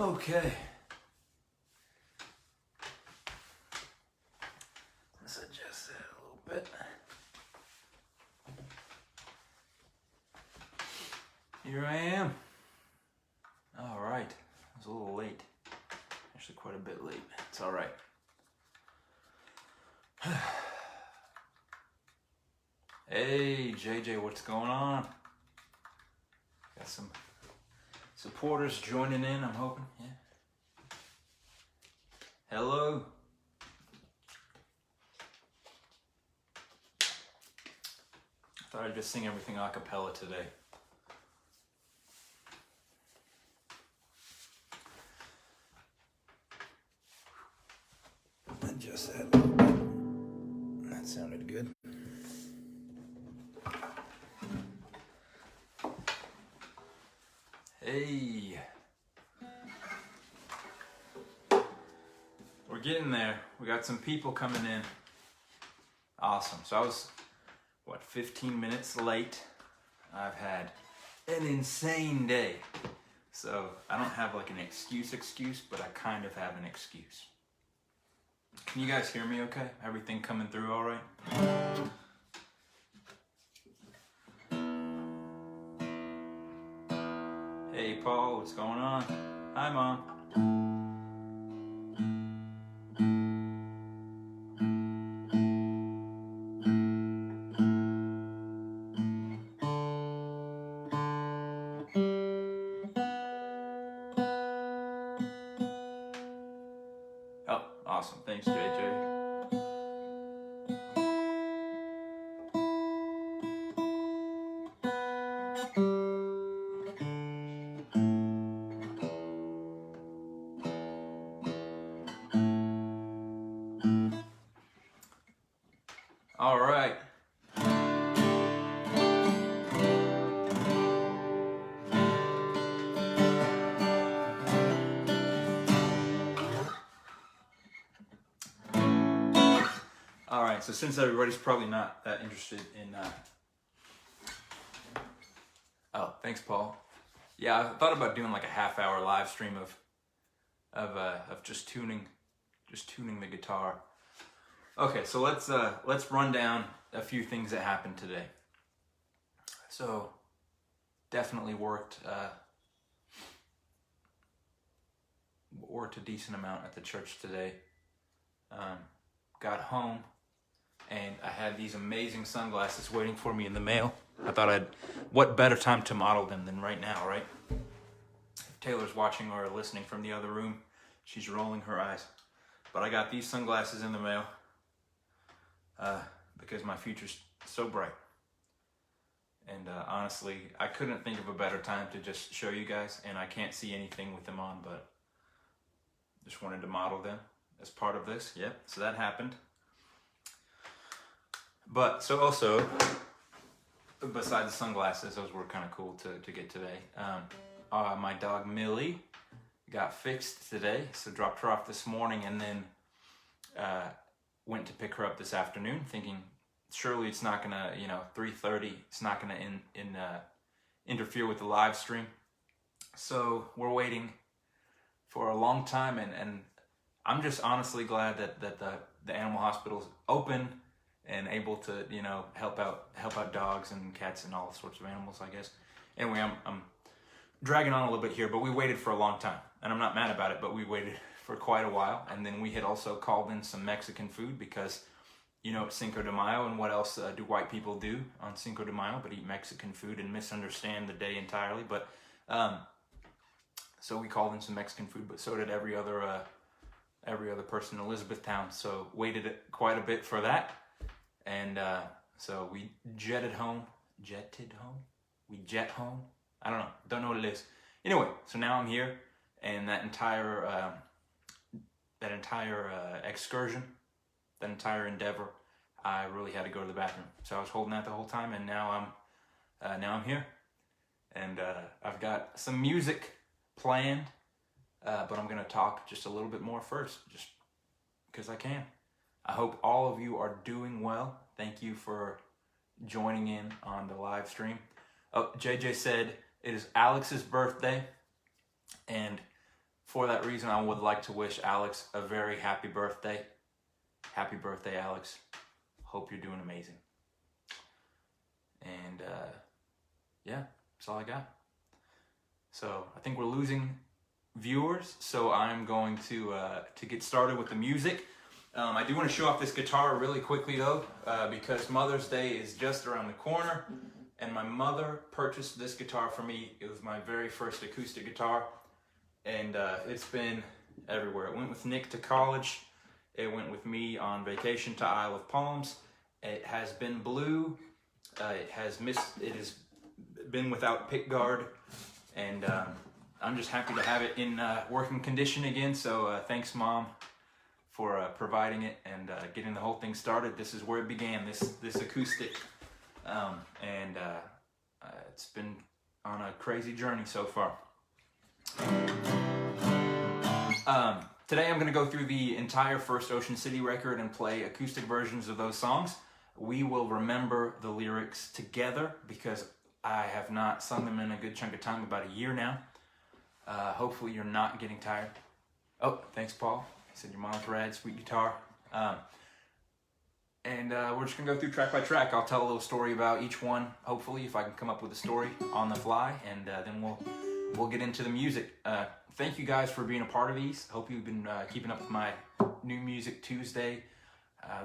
Okay. Let's adjust that a little bit. Here I am. All right. I was a little late. Actually, quite a bit late. It's all right. Hey, JJ, what's going on? Got some supporters joining in, I'm hoping. Yeah. Hello. I thought I'd just sing everything a cappella today. Adjust that a little bit. That sounded good. Hey. We're getting there. We got some people coming in. Awesome. So I was, 15 minutes late. I've had an insane day. So I don't have like an excuse, but I kind of have an excuse. Can you guys hear me okay? Everything coming through all right? Hey Paul, what's going on? Hi Mom. Oh, awesome. Thanks, JJ. All right. All right, so since everybody's probably not that interested in... Oh, thanks, Paul. Yeah, I thought about doing like a half-hour live stream of just tuning the guitar. Okay, so let's run down a few things that happened today. So, definitely worked a decent amount at the church today. Got home, and I had these amazing sunglasses waiting for me in the mail. I thought what better time to model them than right now, right? If Taylor's watching or listening from the other room, she's rolling her eyes. But I got these sunglasses in the mail because my future's so bright. And honestly, I couldn't think of a better time to just show you guys, and I can't see anything with them on, but just wanted to model them as part of this. Yeah, so that happened. But so also, besides the sunglasses, those were kind of cool to get today. My dog Millie got fixed today, so dropped her off this morning, and then went to pick her up this afternoon, thinking surely it's not gonna, 3:30, it's not gonna interfere with the live stream. So we're waiting for a long time, and I'm just honestly glad that the animal hospital's open and able to, help out dogs and cats and all sorts of animals, I guess. Anyway, I'm dragging on a little bit here, but we waited for a long time, and I'm not mad about it, but we waited for quite a while. And then we had also called in some Mexican food because, it's Cinco de Mayo, and what else do white people do on Cinco de Mayo but eat Mexican food and misunderstand the day entirely? But so we called in some Mexican food, but so did every other person in Elizabethtown. So waited quite a bit for that. And so we jetted home. We jet home. I don't know what it is. Anyway, so now I'm here, and that entire excursion, that entire endeavor, I really had to go to the bathroom. So I was holding that the whole time, and now I'm here, and I've got some music planned, but I'm gonna talk just a little bit more first, just because I can. I hope all of you are doing well. Thank you for joining in on the live stream. Oh, JJ said it is Alex's birthday, and for that reason, I would like to wish Alex a very happy birthday. Happy birthday, Alex. Hope you're doing amazing. And yeah, that's all I got. So I think we're losing viewers, so I'm going to get started with the music. I do want to show off this guitar really quickly though, because Mother's Day is just around the corner, and my mother purchased this guitar for me. It was my very first acoustic guitar, and it's been everywhere. It went with Nick to college. It went with me on vacation to Isle of Palms. It has been blue. It has been without pick guard, and I'm just happy to have it in working condition again. So thanks, Mom, for providing it and getting the whole thing started. This is where it began, this acoustic, and it's been on a crazy journey so far. Today I'm going to go through the entire first Ocean City record and play acoustic versions of those songs. We will remember the lyrics together because I have not sung them in a good chunk of time, about a year now. Hopefully you're not getting tired. Oh, thanks, Paul. He said your mom's rad, sweet guitar. And we're just gonna go through track by track. I'll tell a little story about each one, hopefully, if I can come up with a story on the fly, and then we'll get into the music. Thank you guys for being a part of these. Hope you've been keeping up with my New Music Tuesday.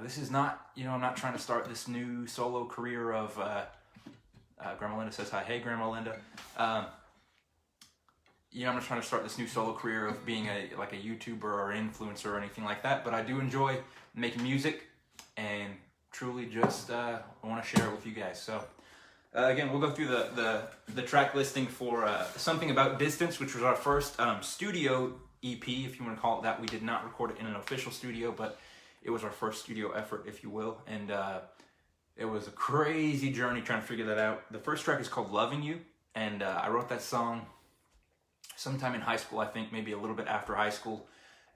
This is not, I'm not trying to start this new solo career of, Grandma Linda says hi. Hey, Grandma Linda. I'm not trying to start this new solo career of being a YouTuber or influencer or anything like that, but I do enjoy making music and truly just want to share it with you guys. So again, we'll go through the track listing for Something About Distance, which was our first studio EP, if you want to call it that. We did not record it in an official studio, but it was our first studio effort, if you will, and it was a crazy journey trying to figure that out. The first track is called Loving You, and I wrote that song sometime in high school, I think, maybe a little bit after high school.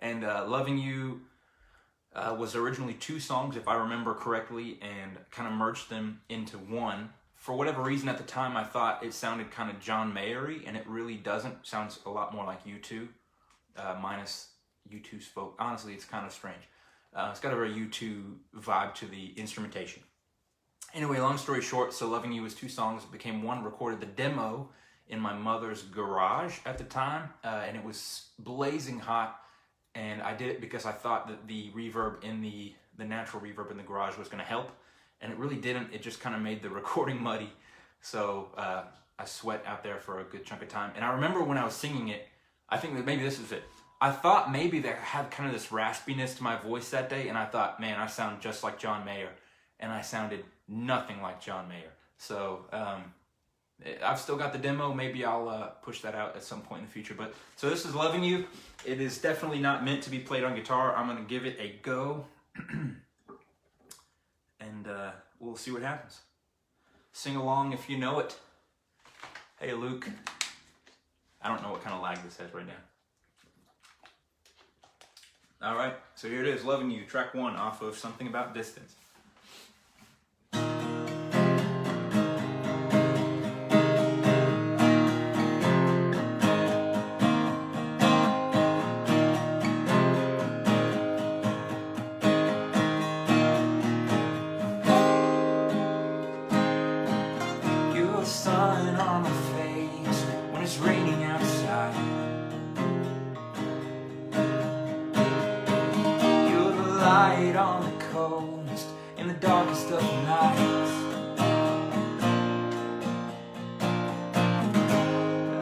And Loving You was originally 2 songs, if I remember correctly, and kind of merged them into one. For whatever reason at the time, I thought it sounded kind of John Mayer-y, and it really doesn't. It sounds a lot more like U2, minus U2 spoke. Honestly, it's kind of strange. It's got a very U2 vibe to the instrumentation. Anyway, long story short, so Loving You was 2 songs. It became one, recorded the demo in my mother's garage at the time, and it was blazing hot, and I did it because I thought that the reverb in the natural reverb in the garage was going to help, and it really didn't. It just kind of made the recording muddy, so I sweat out there for a good chunk of time. And I remember when I was singing it, I think that maybe this is it. I thought maybe that I had kind of this raspiness to my voice that day, and I thought, man, I sound just like John Mayer, and I sounded nothing like John Mayer. So I've still got the demo. Maybe I'll push that out at some point in the future. But so this is Loving You. It is definitely not meant to be played on guitar. I'm going to give it a go, and we'll see what happens. Sing along if you know it. Hey, Luke. I don't know what kind of lag this has right now. All right, so here it is, Loving You, track 1 off of Something About Distance. Your sun on my face when it's raining outside. Light on the coast in the darkest of nights.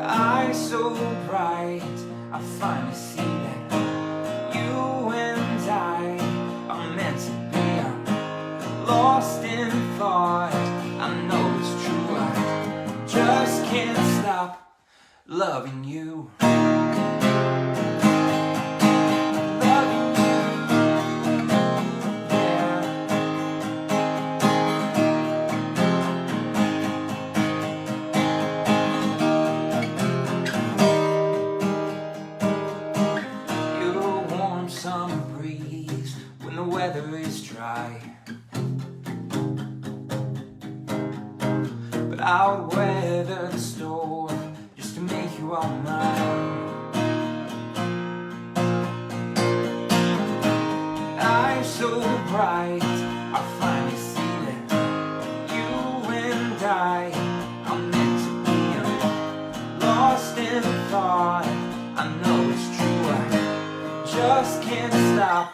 Eyes so bright, I finally see that you and I are meant to be. I'm lost in thought, I know it's true. I just can't stop loving you. Weather is dry, but I'll weather the storm just to make you all mine. bright, I finally see that you and I are meant to be. I'm lost in thought, I know it's true, I just can't stop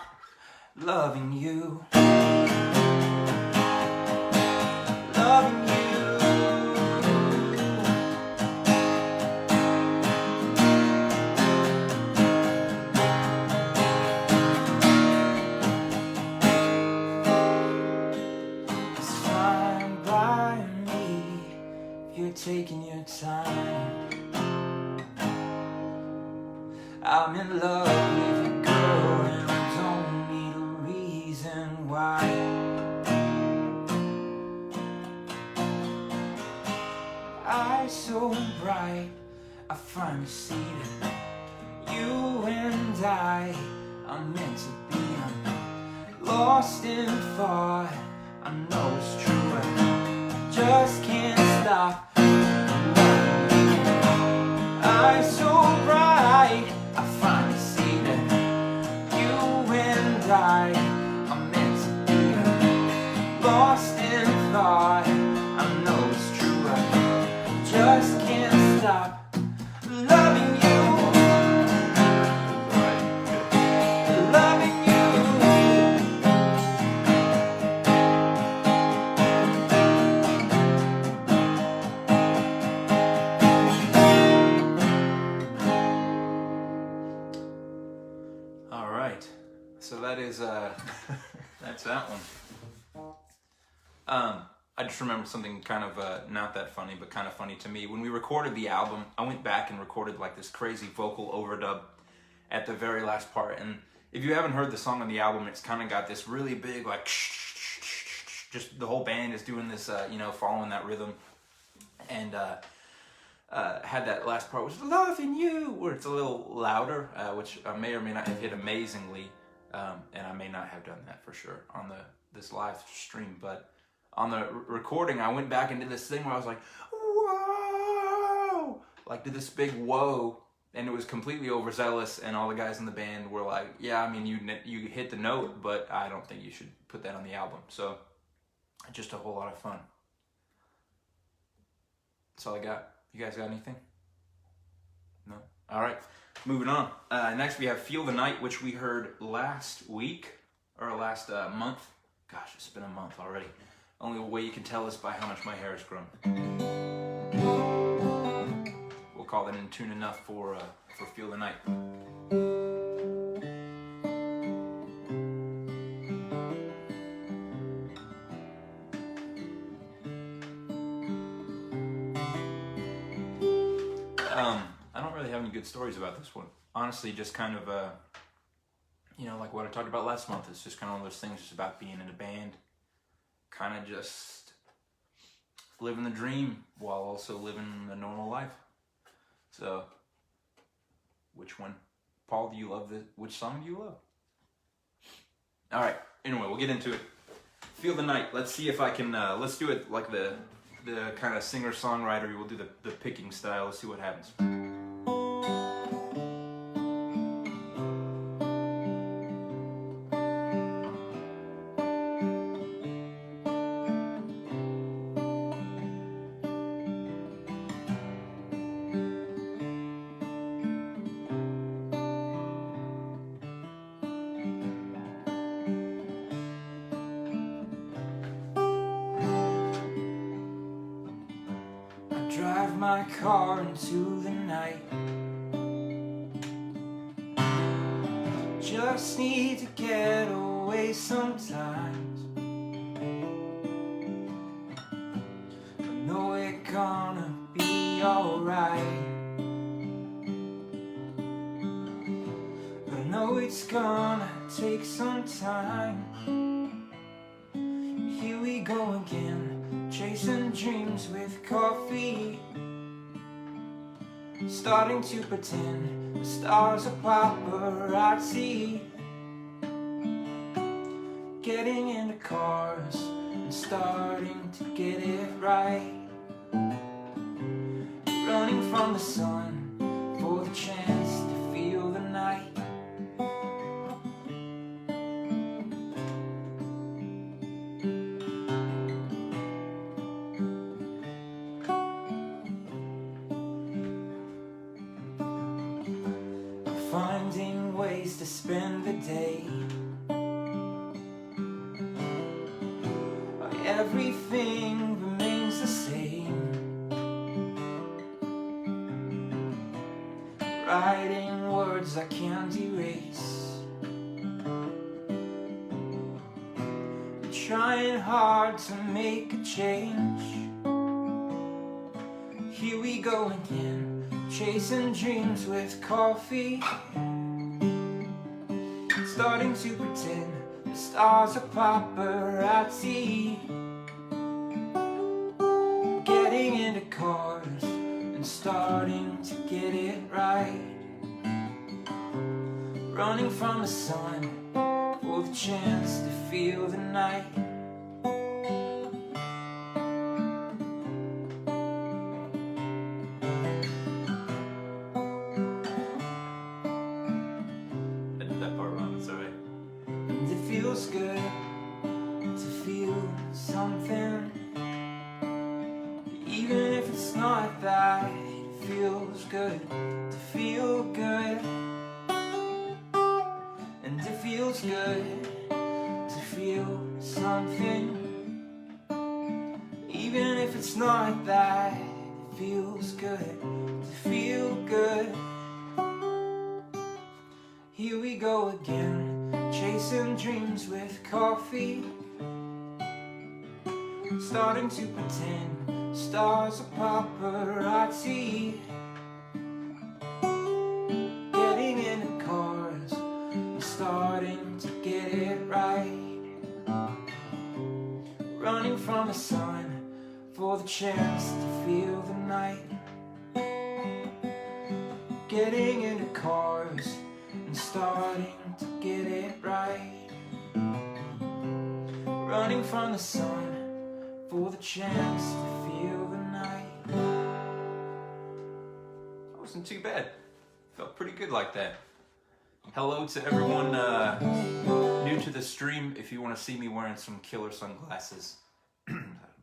loving you. Loving you. Taking your time, I'm in love with you, girl, and I don't need a reason why. Eyes so bright, I finally see that you and I are meant to be. I'm lost in thought, I know it's true, I just can't stop. Eyes so bright, I finally see that you and I are meant to be. Lost in thought, I know it's true, I just can't stop loving you. Loving you. So that is, that's that one. I just remember something kind of, not that funny, but kind of funny to me. When we recorded the album, I went back and recorded like this crazy vocal overdub at the very last part. And if you haven't heard the song on the album, it's kind of got this really big, like, just the whole band is doing this, you know, following that rhythm. And, had that last part, which is loving you, where it's a little louder, which I may or may not have hit amazingly. And I may not have done that for sure on this live stream, but on the recording, I went back and did this thing where I was like, whoa, like did this big whoa, and it was completely overzealous, and all the guys in the band were like, yeah, I mean, you hit the note, but I don't think you should put that on the album. So just a whole lot of fun. That's all I got. You guys got anything? No? All right. Moving on. Next we have Feel the Night, which we heard last week, or last month. Gosh, it's been a month already. Only way you can tell is by how much my hair has grown. We'll call that in tune enough for Feel the Night. I don't really have any good stories about this one. Honestly, just kind of, you know, like what I talked about last month. It's just kind of one of those things, just about being in a band. Kind of just living the dream while also living a normal life. So, which one? Paul, do you love which song do you love? All right, anyway, we'll get into it. Feel the Night. Let's see if I can, let's do it like the kind of singer-songwriter. We'll do the picking style. Let's see what happens. Drive my car into the night. Just need to get away sometimes. I know it's gonna be alright, but I know it's gonna take some time. Here we go again, chasing dreams with coffee, starting to pretend the stars are paparazzi, getting into cars and starting to get it right, running from the sun for the chance to feel the night. everything remains the same. Writing words I can't erase, trying hard to make a change. Here we go again, chasing dreams with coffee, starting to pretend the stars are paparazzi, getting into cars and starting to get it right, running from the sun for the chance to feel the night. I did that part wrong, it's alright. And it feels good to feel something, even if it's not that. It feels good to feel good, and it feels good to feel something, even if it's not that. It feels good to feel good. Here we go again, chasing dreams with coffee, starting to pretend stars are paparazzi, getting into cars and starting to get it right, running from the sun for the chance to feel the night, getting into cars and starting to get it right, running from the sun for the chance to feel the night. That wasn't too bad. Felt pretty good like that. Hello to everyone new to the stream. If you want to see me wearing some killer sunglasses,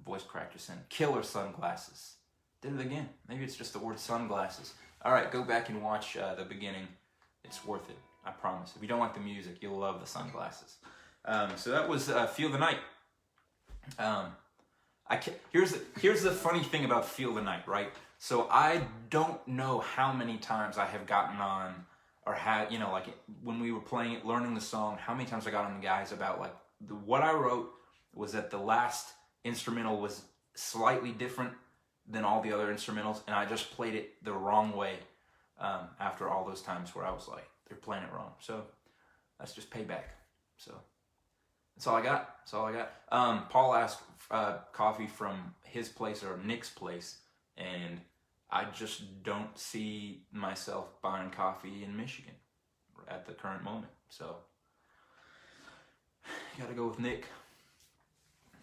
voice crack just in. Killer sunglasses. Did it again. Maybe it's just the word sunglasses. All right, go back and watch the beginning. It's worth it. I promise. If you don't like the music, you'll love the sunglasses. So that was Feel the Night. Here's the funny thing about Feel the Night, right? So I don't know how many times I have gotten on, or had, like when we were playing it, learning the song, how many times I got on the guys about like, what I wrote was that the last instrumental was slightly different than all the other instrumentals, and I just played it the wrong way after all those times where I was like, they're playing it wrong. So that's just payback. So that's all I got. That's all I got. Paul asked coffee from his place or Nick's place, and I just don't see myself buying coffee in Michigan at the current moment. So gotta go with Nick.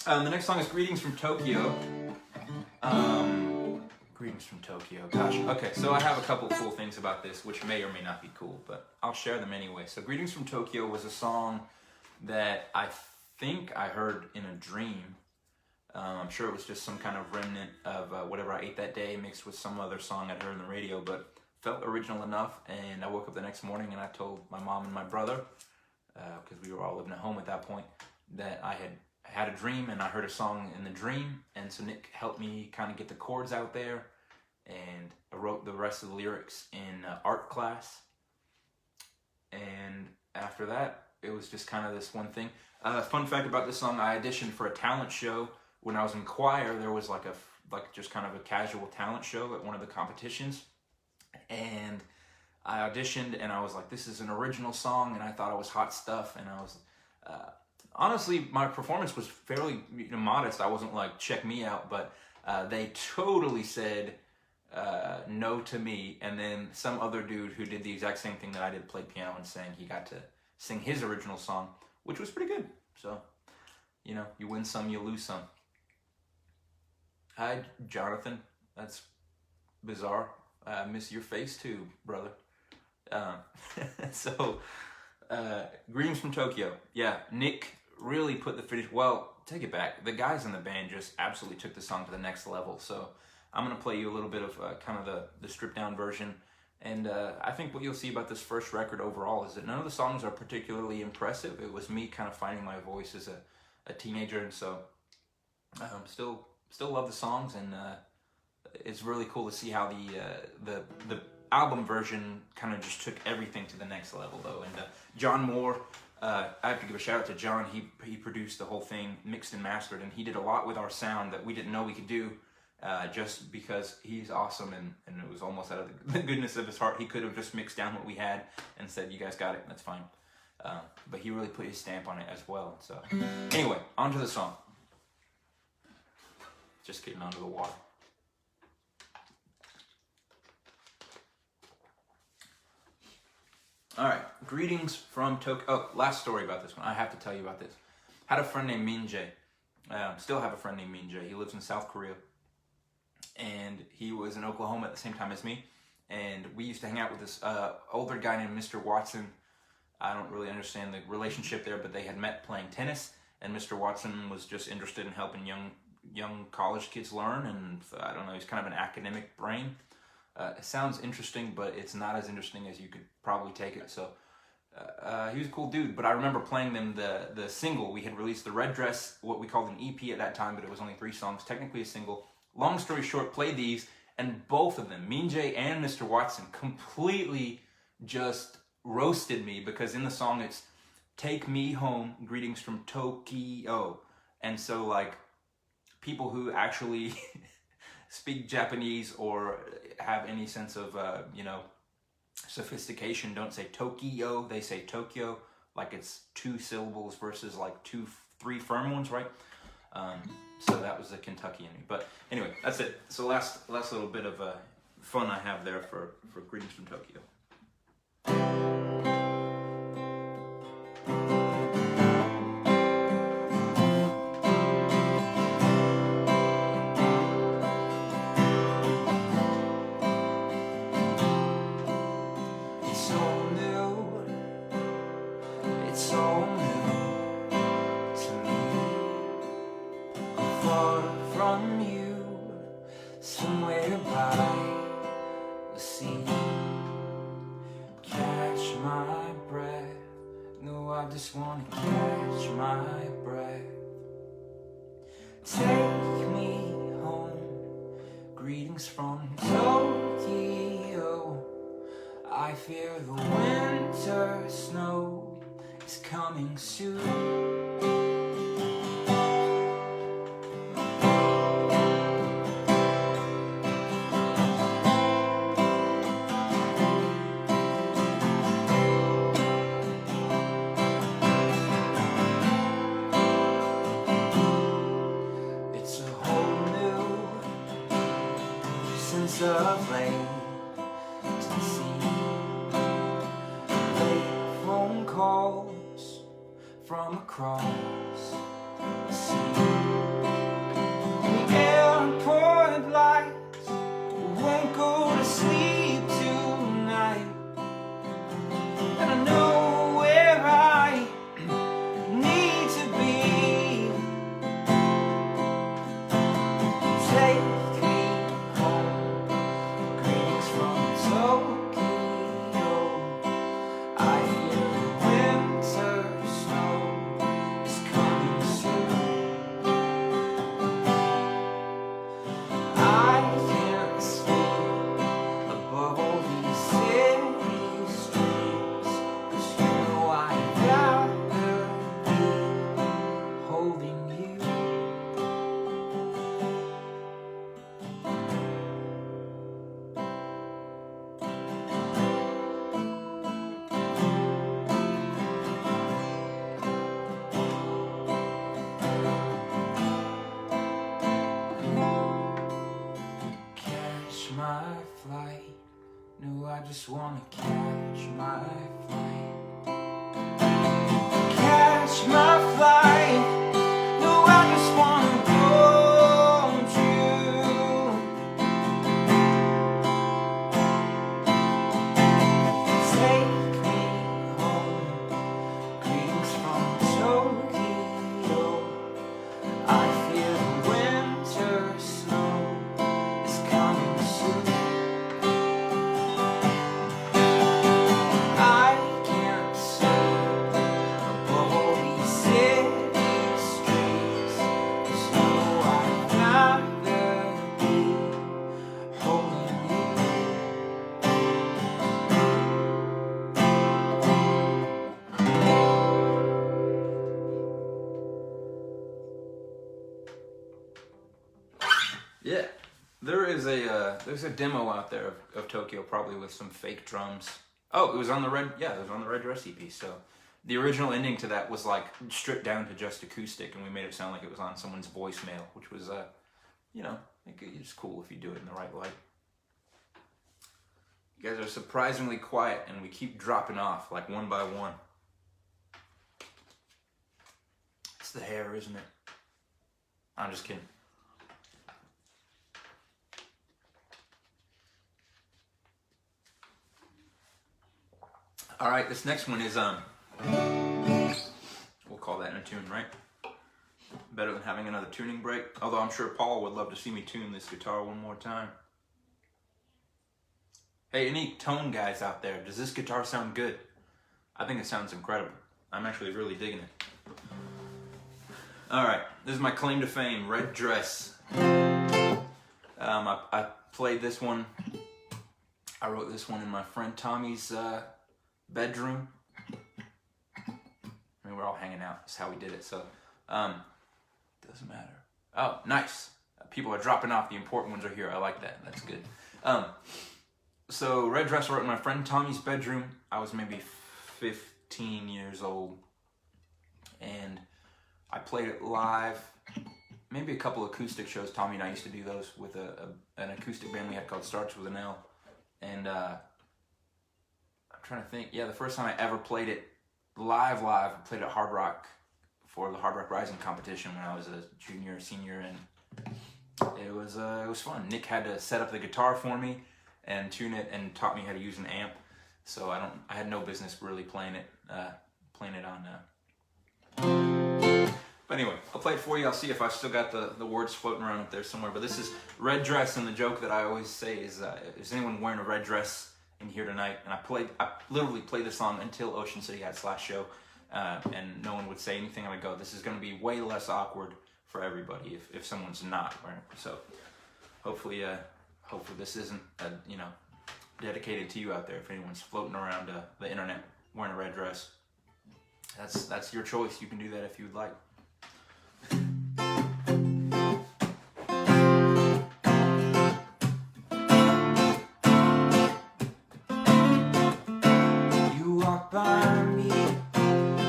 The next song is Greetings from Tokyo. Greetings from Tokyo. Gosh, okay, so I have a couple cool things about this, which may or may not be cool, but I'll share them anyway. So Greetings from Tokyo was a song that I think I heard in a dream. I'm sure it was just some kind of remnant of whatever I ate that day mixed with some other song I'd heard on the radio, but felt original enough. And I woke up the next morning and I told my mom and my brother, because we were all living at home at that point, that I had a dream and I heard a song in the dream. And so Nick helped me kind of get the chords out there, and I wrote the rest of the lyrics in art class. And after that, it was just kind of this one thing. Fun fact about this song, I auditioned for a talent show. When I was in choir, there was like just kind of a casual talent show at one of the competitions. And I auditioned and I was like, this is an original song, and I thought it was hot stuff. And I was, honestly, my performance was fairly modest. I wasn't like, check me out, but they totally said no to me. And then some other dude who did the exact same thing that I did, played piano and sang, he got to sing his original song, which was pretty good. So, you win some, you lose some. Hi, Jonathan. That's bizarre. I miss your face too, brother. Greetings from Tokyo. Yeah, Nick really put the finish. Well, take it back. The guys in the band just absolutely took the song to the next level. So I'm going to play you a little bit of kind of the stripped down version. And I think what you'll see about this first record overall is that none of the songs are particularly impressive. It was me kind of finding my voice as a teenager. And so Still love the songs, and it's really cool to see how the album version kind of just took everything to the next level, though. And John Moore, I have to give a shout out to John. He produced the whole thing, mixed and mastered, and he did a lot with our sound that we didn't know we could do. Just because he's awesome, and it was almost out of the goodness of his heart. He could have just mixed down what we had and said, "You guys got it, that's fine." But he really put his stamp on it as well. So anyway, on to the song. Just getting onto the water. All right, greetings from Tokyo. Oh, last story about this one. I have to tell you about this. Had a friend named Min Jae. Still have a friend named Min Jae. He lives in South Korea. And he was in Oklahoma at the same time as me. And we used to hang out with this older guy named Mr. Watson. I don't really understand the relationship there, but they had met playing tennis. And Mr. Watson was just interested in helping young college kids learn. And I don't know, he's kind of an academic brain. It sounds interesting, but it's not as interesting as you could probably take it. So he was a cool dude. But I remember playing them the single. We had released the Red Dress, what we called an EP at that time, but it was only 3 songs, technically a single. Long story short, played these, and both of them, Min Jae and Mr. Watson, completely just roasted me, because in the song it's "Take Me Home, greetings from Tokyo." And so, like, people who actually speak Japanese or have any sense of, sophistication don't say Tokyo, they say Tokyo, like it's 2 syllables versus like 3 firm ones, right? So that was the Kentucky in me. But anyway, that's it. So last little bit of fun I have there for greetings from Tokyo. I just wanna catch my breath. Take me home, greetings from Tokyo. I fear the winter snow is coming soon. Of late to see late phone calls from across the sea. The airport lights won't go to sleep tonight, and I know where I need to be. Take my flight. No, I just wanna catch my flight. Catch my flight. No, I just wanna hold you. Take me home, greetings from Tokyo. I feel the winter snow is coming soon. I can't Yeah, there's a demo out there of Tokyo, probably with some fake drums. Oh, it was on the Red Dress EP. So the original ending to that was like stripped down to just acoustic, and we made it sound like it was on someone's voicemail, which was it's cool if you do it in the right light. You guys are surprisingly quiet, and we keep dropping off like one by one. It's the hair, isn't it? I'm just kidding. All right, this next one is we'll call that in a tune, right? Better than having another tuning break. Although I'm sure Paul would love to see me tune this guitar one more time. Hey, any tone guys out there, does this guitar sound good? I think it sounds incredible. I'm actually really digging it. All right, this is my claim to fame, Red Dress. I played this one. I wrote this one in my friend Tommy's bedroom. I mean, we're all hanging out. That's how we did it. So, doesn't matter. Oh, nice. People are dropping off. The important ones are here. I like that. That's good. So, Red Dress I wrote in my friend Tommy's bedroom. I was maybe 15 years old, and I played it live. Maybe a couple acoustic shows. Tommy and I used to do those with an acoustic band we had called Starts with an L. And I'm trying to think. Yeah, the first time I ever played it live, I played at Hard Rock for the Hard Rock Rising competition when I was a junior, senior, and it was fun. Nick had to set up the guitar for me and tune it, and taught me how to use an amp. So I had no business really playing it on. But anyway, I'll play it for you. I'll see if I've still got the words floating around up there somewhere. But this is Red Dress, and the joke that I always say is anyone wearing a red dress in here tonight? And I literally played this song until Ocean City had its last show, and no one would say anything. I would go, this is going to be way less awkward for everybody if someone's not wearing it. So hopefully this isn't dedicated to you out there. If anyone's floating around the internet wearing a red dress, that's your choice. You can do that if you'd like. You walk by me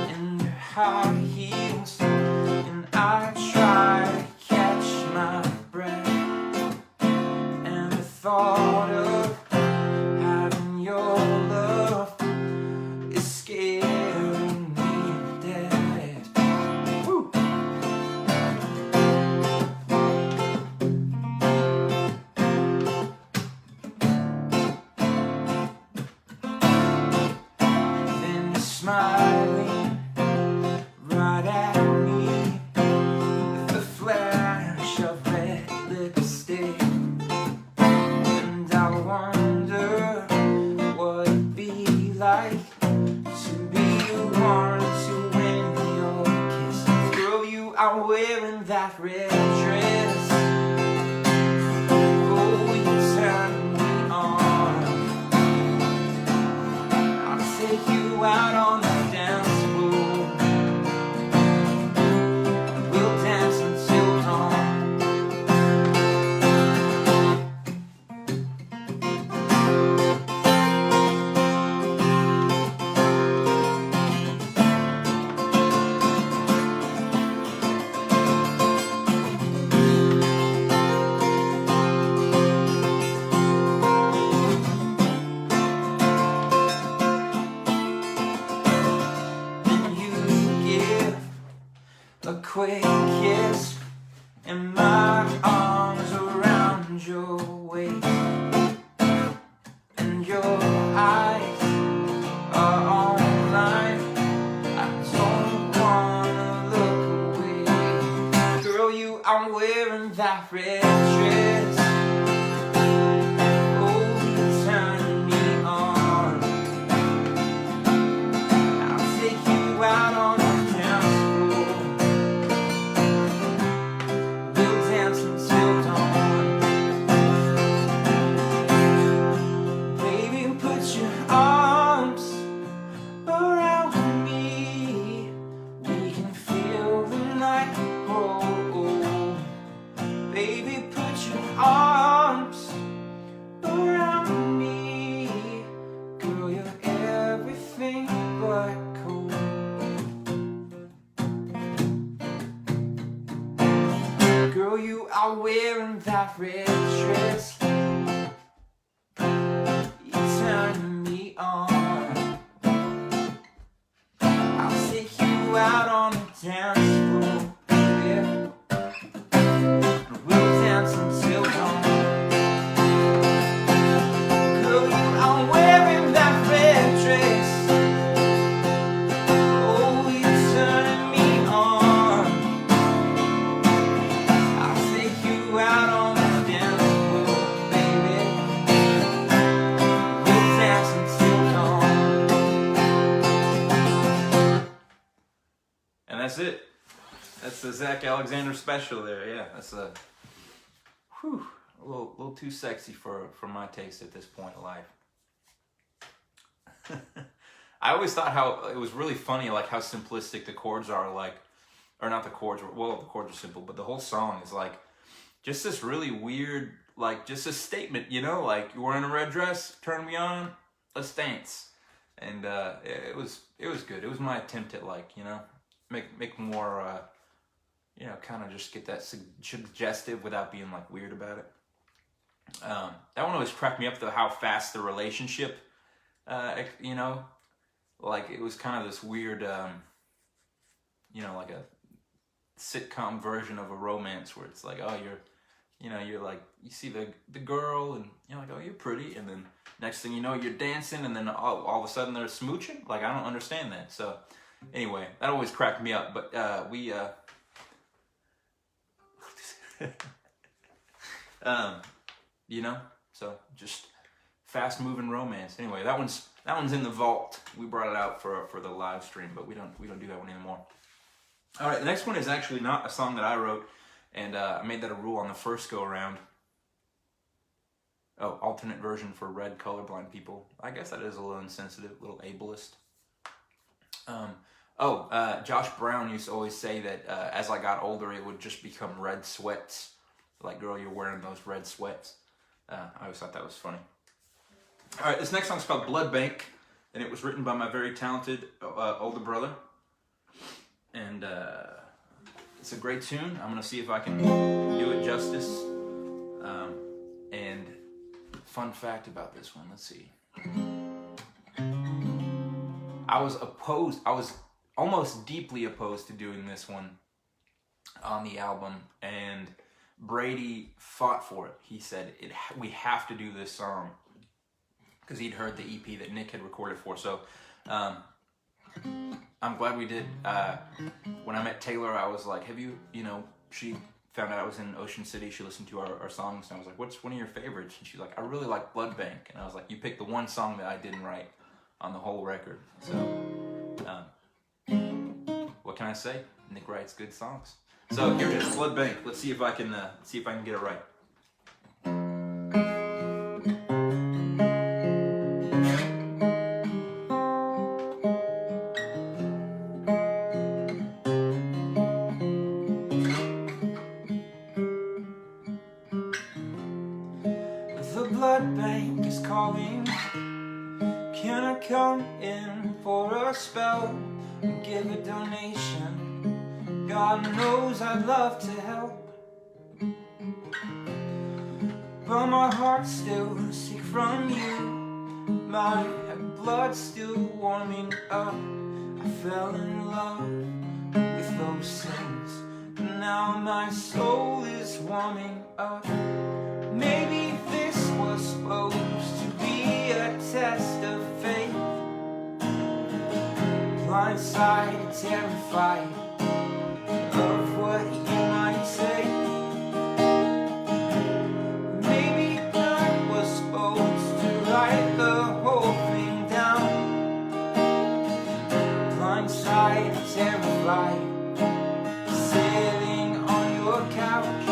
in your high heels, and I try to catch my breath, and the thought of having your love is scaring me to death. Woo. Then you're smiling right at me with a flash of red lipstick, and I wonder what it'd be like to be the one to win your kiss. Girl, you are wearing that red dress. Oh, you turn me on. I'll take you out on the dance floor, and we'll dance until dawn. Then you give a quick kiss, and my arms around your waist, and your eyes are on mine. I don't wanna look away. Girl, you are wearing that red dress. Oh, you turn me on. I'll take you out on the dance floor. We'll dance until dawn. Baby, put your arms around me. We can feel the night grow. Baby, put your wearing that red dress, you're turning me on. I'll take you out on the dance floor, baby, and we'll dance until dawn. Girl, I'm wearing that red dress. Oh, you're turning me on. I'll take you out on the dance floor, baby. We'll dance until dawn. And that's it. That's the Zach Alexander special there. Yeah, that's a little too sexy for my taste at this point in life. I always thought how it was really funny, like how simplistic the chords are, like, or not the chords, well, the chords are simple, but the whole song is like just this really weird, like just a statement, you know, like you're wearing a red dress, turn me on, let's dance. And it was good. It was my attempt at, like, you know, make more, you know, kind of just get that suggestive without being like weird about it. That one always cracked me up though, how fast the relationship, you know, like it was kind of this weird, you know, like a sitcom version of a romance where it's like, oh, you're like, you see the girl and you're like, oh, you're pretty, and then next thing you know, you're dancing, and then all of a sudden they're smooching. Like, I don't understand that. So anyway, that always cracked me up. But you know, so just fast moving romance. Anyway, that one's in the vault. We brought it out for the live stream, but we don't do that one anymore. All right, the next one is actually not a song that I wrote, and I made that a rule on the first go around. Oh, alternate version for red colorblind people. I guess that is a little insensitive, a little ableist. Josh Brown used to always say that as I got older, it would just become red sweats. Like, girl, you're wearing those red sweats. I always thought that was funny. All right, this next song's called Blood Bank, and it was written by my very talented older brother. And it's a great tune. I'm going to see if I can do it justice. And fun fact about this one, let's see. I was almost deeply opposed to doing this one on the album, and Brady fought for it. He said, we have to do this song, because he'd heard the EP that Nick had recorded for. So I'm glad we did. When I met Taylor, I was like, she found out I was in Ocean City. She listened to our songs, and I was like, what's one of your favorites? And she's like, I really like Blood Bank. And I was like, you picked the one song that I didn't write on the whole record. So what can I say? Nick writes good songs. So here it is, Blood Bank. Let's see if I can get it right. The blood bank is calling. Can I come in for a spell and give a donation? God knows I'd love to help, but my heart's still sick from you. My blood's still warming up. I fell in love with those things, but now my soul is warming up. Maybe this was supposed to be a test of faith. Blindsided, terrified of what you might say. Maybe I was supposed to write the whole thing down. Blindsided, terrified, sitting on your couch.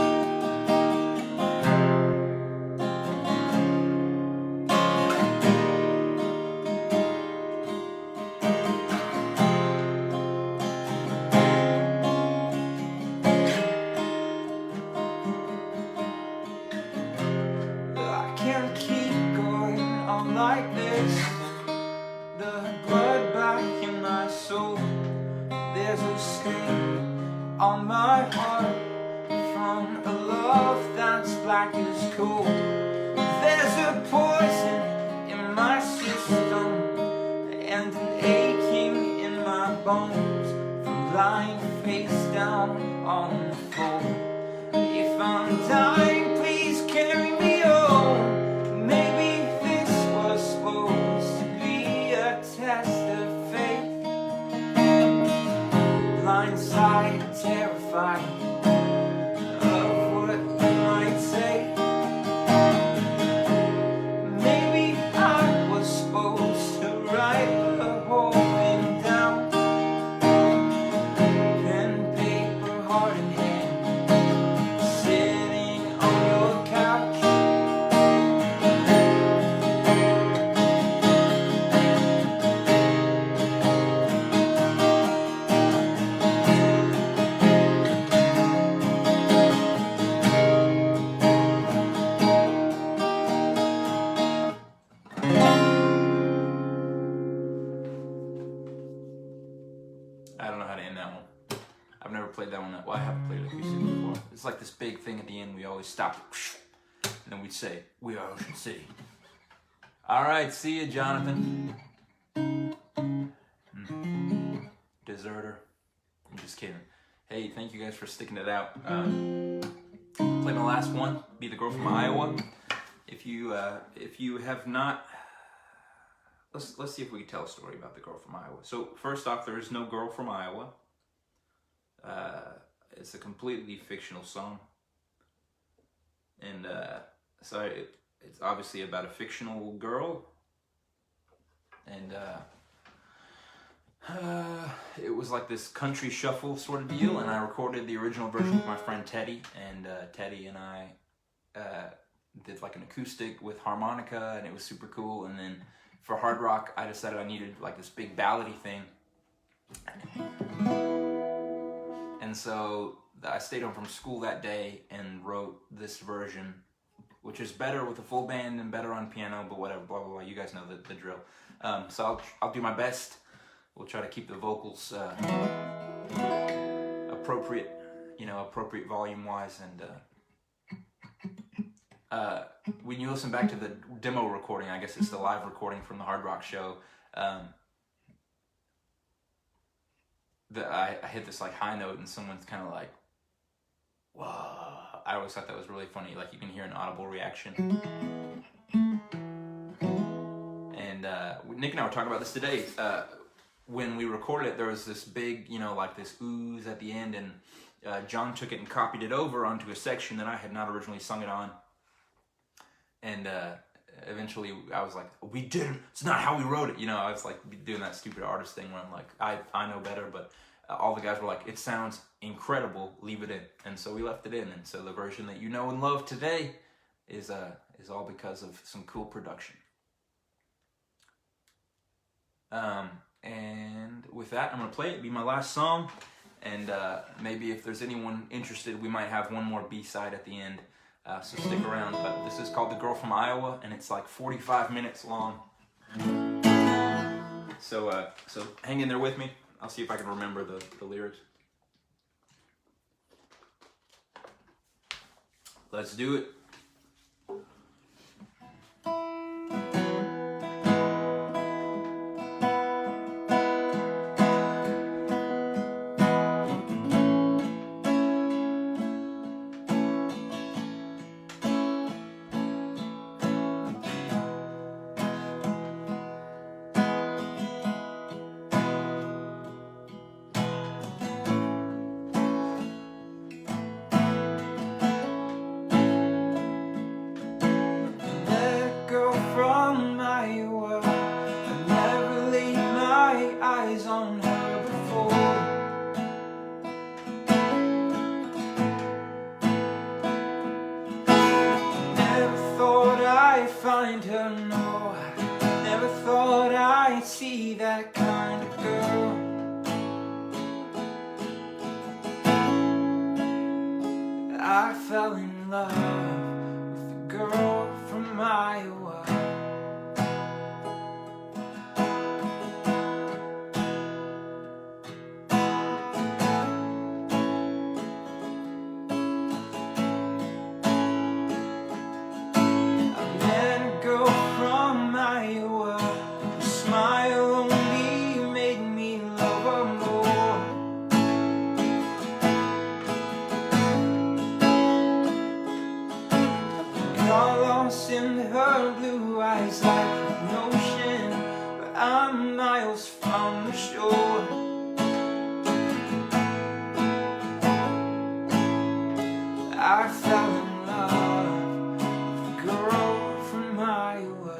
black as coal. There's a poison in my system and an aching in my bones from lying face down on the floor. If I'm dying, please carry me home. Maybe this was supposed to be a test of faith. Blindsided, terrified of what you might say. Maybe I was supposed to write the whole thing down. Pen, paper, heart in hand, sitting on your couch. I don't know how to end that one. I've never played that one. Well, I haven't played it acoustic before. It's like this big thing at the end. We always stop, and then we'd say, "We are Ocean City." All right, see you, Jonathan. Deserter. I'm just kidding. Hey, thank you guys for sticking it out. Play my last one. Be the Girl from Iowa. If you have not. Let's see if we can tell a story about the girl from Iowa. So first off, there is no girl from Iowa. It's a completely fictional song, and so it's obviously about a fictional girl, and it was like this country shuffle sort of deal, and I recorded the original version with my friend Teddy, and Teddy and I did like an acoustic with harmonica, and it was super cool. And then for hard rock, I decided I needed like this big ballady thing. And so I stayed home from school that day and wrote this version, which is better with a full band and better on piano, but whatever, blah, blah, blah. You guys know the drill. So I'll do my best. We'll try to keep the vocals appropriate, appropriate volume-wise. And when you listen back to the demo recording, I guess it's the live recording from the Hard Rock show, I hit this like high note and someone's kind of like, whoa. I always thought that was really funny. Like you can hear an audible reaction. And Nick and I were talking about this today. When we recorded it, there was this big, like this ooze at the end, and John took it and copied it over onto a section that I had not originally sung it on. And eventually I was like, we did it. It's not how we wrote it. I was like doing that stupid artist thing where I'm like, I know better, but all the guys were like, it sounds incredible, leave it in. And so we left it in. And so the version that you know and love today is all because of some cool production. And with that, I'm going to play it, be my last song. And maybe if there's anyone interested, we might have one more B-side at the end. So stick around. But this is called The Girl from Iowa, and it's like 45 minutes long. So hang in there with me. I'll see if I can remember the lyrics. Let's do it. On her before. Never thought I'd find her, no. Never thought I'd see that kind of girl. I fell in love with the girl from Iowa. lost in her blue eyes like an ocean, but I'm miles from the shore. I fell in love with a girl from Iowa.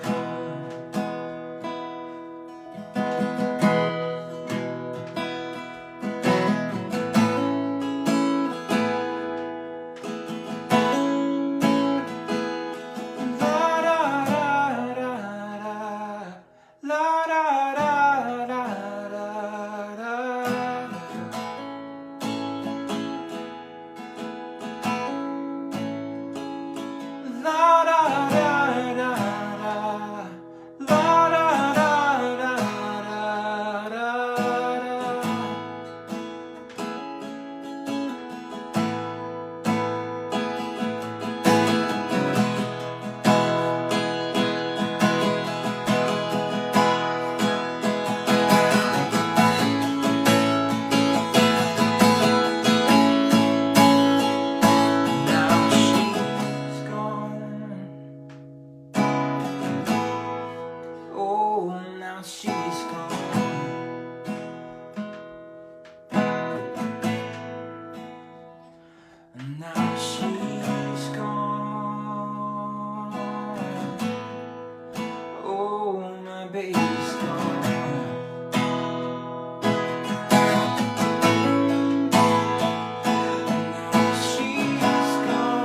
Now she's gone. Oh, my baby's gone. Now she's gone.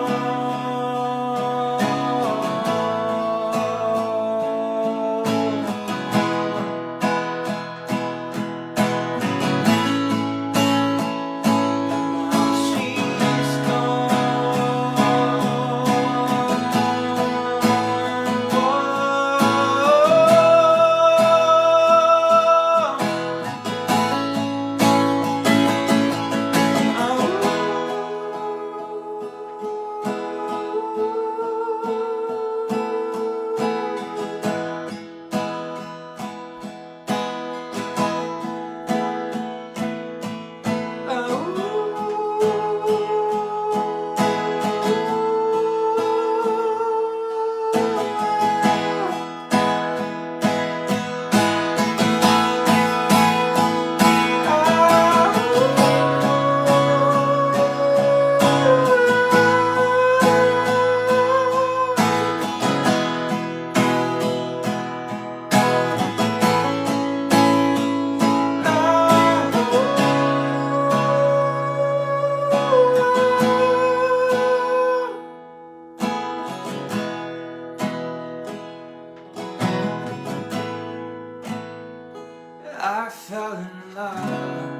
I fell in love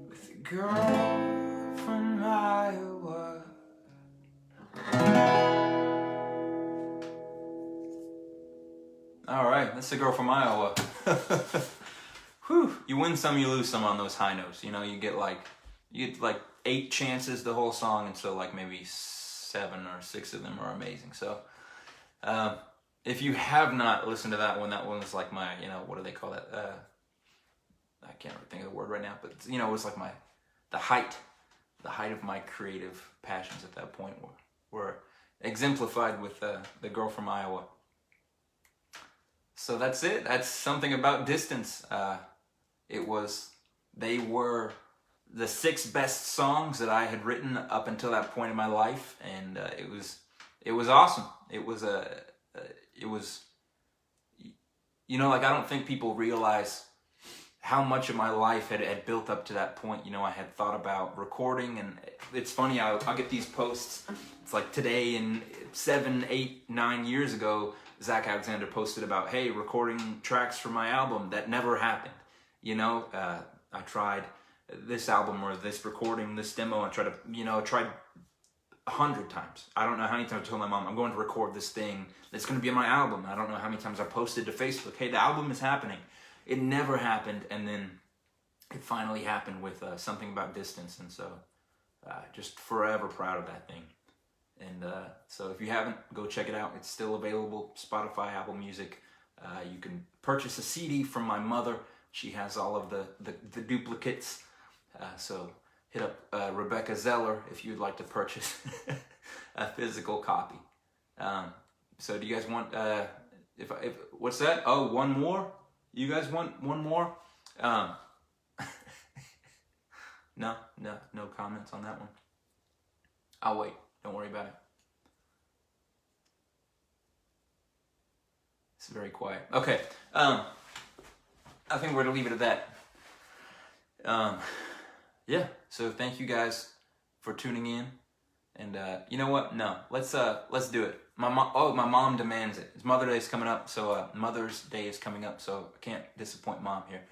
with a girl from Iowa. All right, that's the girl from Iowa. Whew, you win some, you lose some on those high notes. You know, you get like 8 chances the whole song, and so like maybe 7 or 6 of them are amazing. So, if you have not listened to that one was like my, you know, what do they call that? I can't really think of the word right now, but you know, it was like the height of my creative passions at that point were exemplified with the girl from Iowa. So that's it. That's something about distance. They were the 6 best songs that I had written up until that point in my life, and it was awesome. It was, you know, like, I don't think people realize how much of my life had built up to that point. You know, I had thought about recording, and it's funny, I'll get these posts. It's like today, and 7, 8, 9 years ago, Zach Alexander posted about, hey, recording tracks for my album. That never happened. You know, I tried this album or this recording, this demo. I tried 100 times. I don't know how many times I told my mom, I'm going to record this thing that's going to be on my album. I don't know how many times I posted to Facebook, hey, the album is happening. It never happened, and then it finally happened with Something About Distance, and so just forever proud of that thing. And so if you haven't, go check it out. It's still available, Spotify, Apple Music. You can purchase a CD from my mother. She has all of the duplicates. So hit up Rebecca Zeller if you'd like to purchase a physical copy. So do you guys want, if what's that? Oh, one more? You guys want one more? No comments on that one. I'll wait. Don't worry about it. It's very quiet. Okay. I think we're gonna leave it at that. Yeah. So thank you guys for tuning in. And you know what? No, let's do it. My mom demands it. It's Mother's Day is coming up, so Mother's Day is coming up, so I can't disappoint Mom here.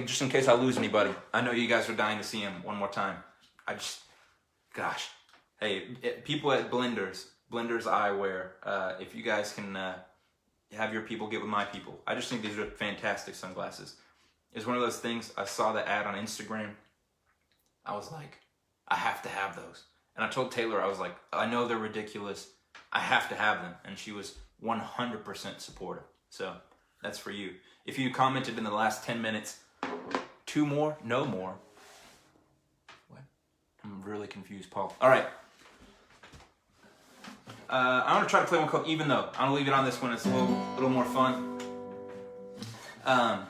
Just in case I lose anybody, I know you guys are dying to see him one more time. Gosh, hey, people at Blenders Eyewear, if you guys can have your people get with my people. I just think these are fantastic sunglasses. It's one of those things, I saw the ad on Instagram. I was like, I have to have those. And I told Taylor, I was like, I know they're ridiculous. I have to have them. And she was 100% supportive. So that's for you. If you commented in the last 10 minutes, 2 more, no more. What? I'm really confused, Paul. All right. I'm going to try to play one called Even Though. I'm going to leave it on this one. It's a little more fun.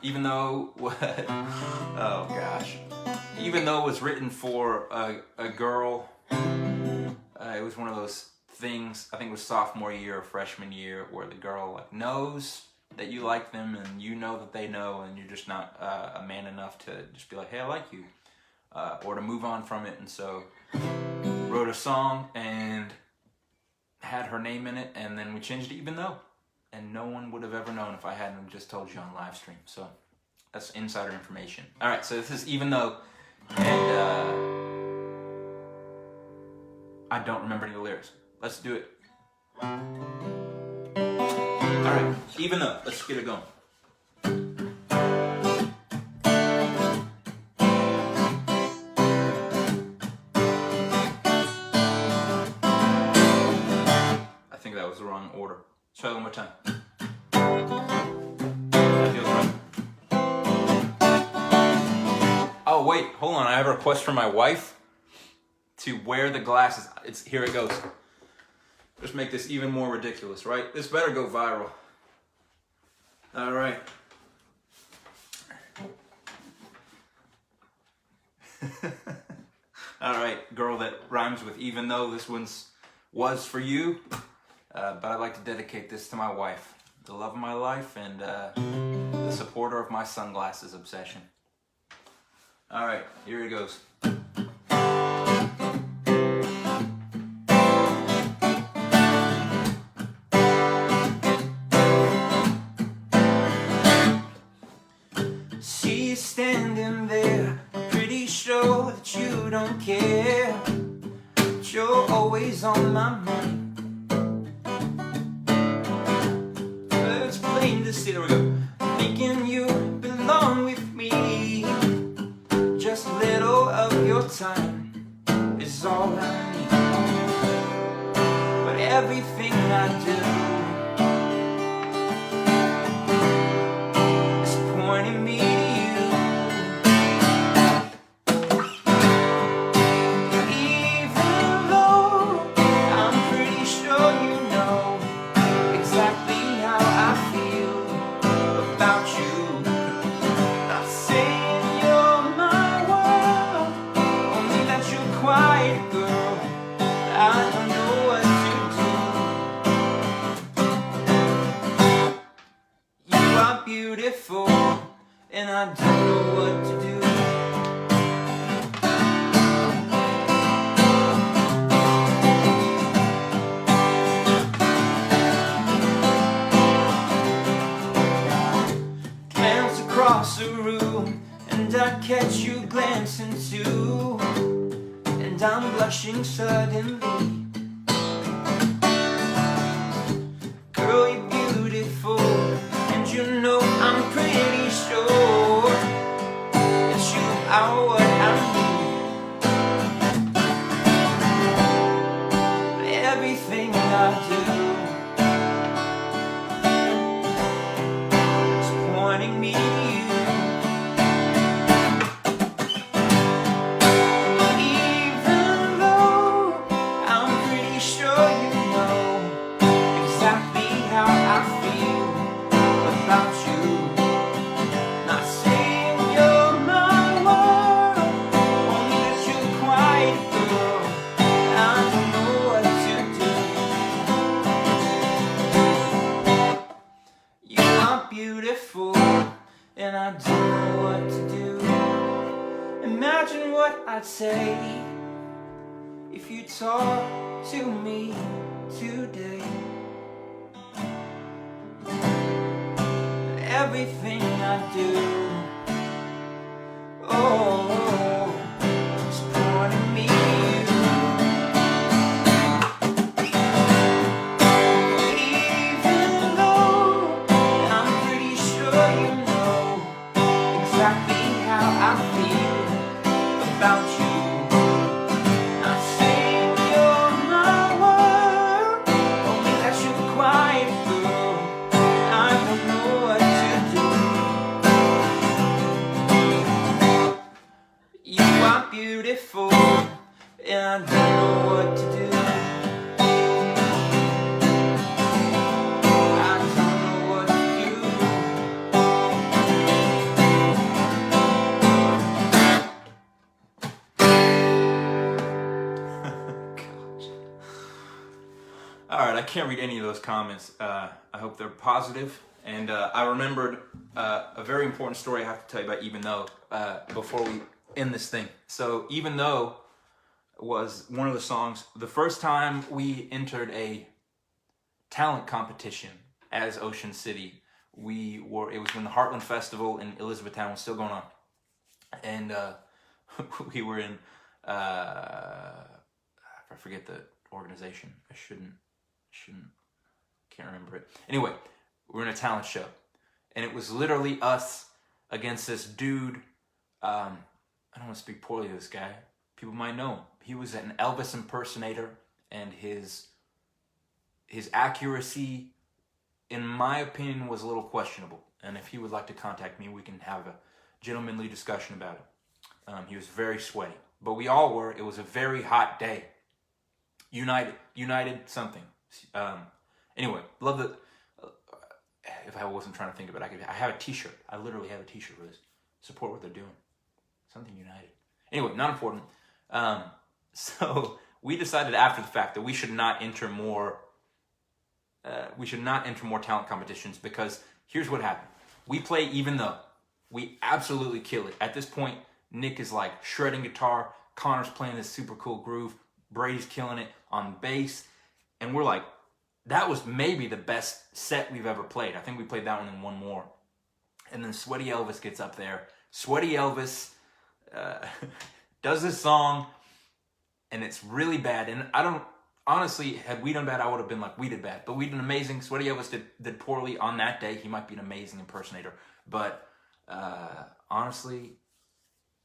Even though, oh gosh. Even though it was written for a girl, it was one of those things, I think it was sophomore year or freshman year, where the girl like knows that you like them and you know that they know, and you're just not a man enough to just be like, hey, I like you, or to move on from it. And so wrote a song and had her name in it, and then we changed it Even Though, and no one would have ever known if I hadn't just told you on live stream. So that's insider information. All right, so this is Even Though, and I don't remember any of the lyrics. Let's do it. All right, Even Though. Let's get it going. I think that was the wrong order. Try it one more time. That feels right. Oh wait, hold on. I have a request from my wife to wear the glasses. Here it goes. Just make this even more ridiculous, right? This better go viral. All right. All right, girl that rhymes with Even Though, this was for you. But I'd like to dedicate this to my wife, the love of my life and the supporter of my sunglasses obsession. All right, here it goes. She's standing there, pretty sure that you don't care, but you're always on my mind. It's plain to see, there we go, thinking you belong with me. Just a little of your time is all I need, but everything I do is pointing me to you. Even though I'm pretty sure you know exactly how I feel about you. Not saying you're my world, only that you're quiet, girl. I don't know what to do. You are beautiful, and I don't know what to do. Glance across the room, and I catch you glancing too, and I'm blushing suddenly. Girl, you're beautiful, and you know I'm pretty sure that you are what I need. Everything I do is pointing me to you. I'd say, if you talk to me today, everything I do, oh, it's pointing me. Even though I'm pretty sure you know exactly how I feel about you. I say you're my world, only that you're quiet, girl. I don't know what to do. You are beautiful, and I don't know what to do. I don't know what to do. Alright, I can't read any of those comments. I hope they're positive. And I remembered a very important story I have to tell you about Even Though before we end this thing. So Even Though was one of the songs, the first time we entered a talent competition as Ocean City. It was when the Heartland Festival in Elizabethtown was still going on. And we were in, I forget the organization. I can't remember it. Anyway, we were in a talent show, and it was literally us against this dude. I don't want to speak poorly of this guy. People might know him. He was an Elvis impersonator, and his accuracy, in my opinion, was a little questionable. And if he would like to contact me, we can have a gentlemanly discussion about it. He was very sweaty, but we all were. It was a very hot day. United something. Anyway, love the. If I wasn't trying to think of it, I have a T-shirt. I literally have a T-shirt for this. Support what they're doing. Something United. Anyway, not important. So we decided after the fact that we should not enter more. We should not enter more talent competitions, because here's what happened. We play Even Though. We absolutely kill it. At this point, Nick is like shredding guitar. Connor's playing this super cool groove. Brady's killing it on bass. And we're like, that was maybe the best set we've ever played. I think we played that one and one more. And then Sweaty Elvis gets up there. Sweaty Elvis does this song, and it's really bad. And I don't, honestly, had we done bad, I would have been like, we did bad. But we did amazing. Sweaty Elvis did poorly on that day. He might be an amazing impersonator. But honestly,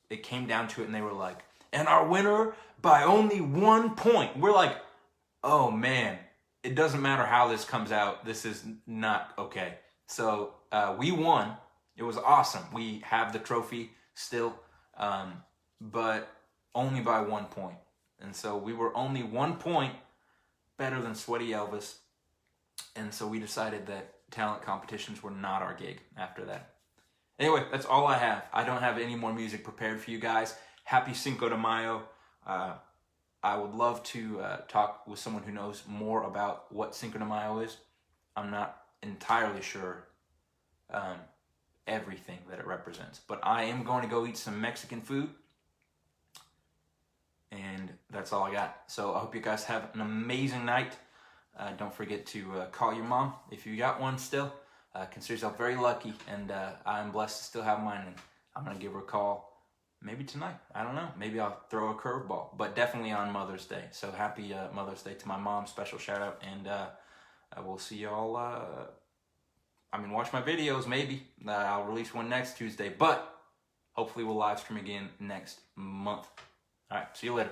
it came down to it, and they were like, and our winner by only 1 point. We're like, oh man, it doesn't matter how this comes out. This is not okay. So we won. It was awesome. We have the trophy still, but only by 1 point. And so we were only 1 point better than Sweaty Elvis. And so we decided that talent competitions were not our gig after that. Anyway, that's all I have. I don't have any more music prepared for you guys. Happy Cinco de Mayo. I would love to talk with someone who knows more about what Cinco de Mayo is. I'm not entirely sure everything that it represents, but I am going to go eat some Mexican food, and that's all I got. So I hope you guys have an amazing night. Don't forget to call your mom if you got one still. Consider yourself very lucky, and I'm blessed to still have mine, and I'm going to give her a call maybe tonight. I don't know. Maybe I'll throw a curveball, but definitely on Mother's Day. So happy Mother's Day to my mom. Special shout out, and I will see y'all. Watch my videos maybe. I'll release one next Tuesday, but hopefully we'll live stream again next month. All right, see you later.